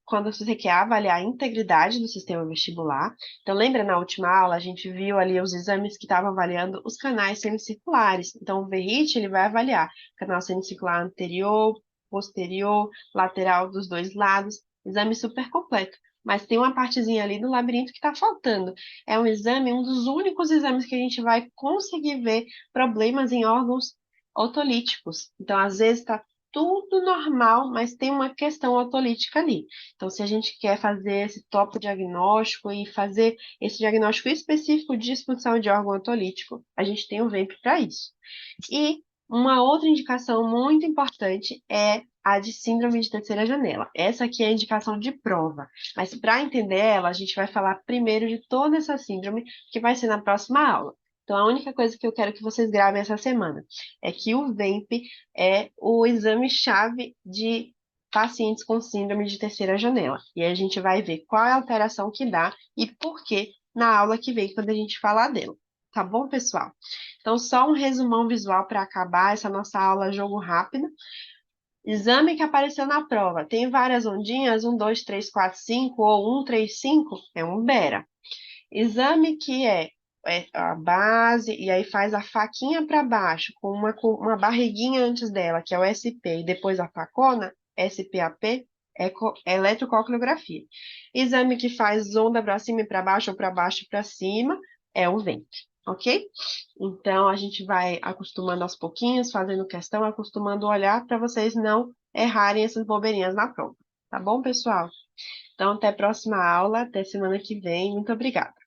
Quando você quer avaliar a integridade do sistema vestibular. Então, lembra na última aula, a gente viu ali os exames que estavam avaliando os canais semicirculares. Então, o VERIT, ele vai avaliar canal semicircular anterior, posterior, lateral dos dois lados. Exame super completo. Mas tem uma partezinha ali do labirinto que está faltando. É um exame, um dos únicos exames que a gente vai conseguir ver problemas em órgãos otolíticos. Então, às vezes, está tudo normal, mas tem uma questão otolítica ali. Então, se a gente quer fazer esse topodiagnóstico e fazer esse diagnóstico específico de disfunção de órgão otolítico, a gente tem o VEMP para isso. E uma outra indicação muito importante é a de síndrome de terceira janela. Essa aqui é a indicação de prova, mas para entender ela, a gente vai falar primeiro de toda essa síndrome, que vai ser na próxima aula. Então, a única coisa que eu quero que vocês gravem essa semana é que o VEMP é o exame-chave de pacientes com síndrome de terceira janela. E a gente vai ver qual é a alteração que dá e por que na aula que vem, quando a gente falar dela. Tá bom, pessoal? Então, só um resumão visual para acabar essa nossa aula jogo rápido. Exame que apareceu na prova. Tem várias ondinhas, 1, 2, 3, 4, 5 ou 1, 3, 5, é um Bera. Exame que é a base, e aí faz a faquinha para baixo, com uma barriguinha antes dela, que é o SP, e depois a facona, SPAP, é eletrococriografia. Exame que faz onda para cima e para baixo, ou para baixo e para cima, é o VEMP, ok? Então, a gente vai acostumando aos pouquinhos, fazendo questão, acostumando o olhar, para vocês não errarem essas bobeirinhas na prova. Tá bom, pessoal? Então, até a próxima aula, até semana que vem. Muito obrigada.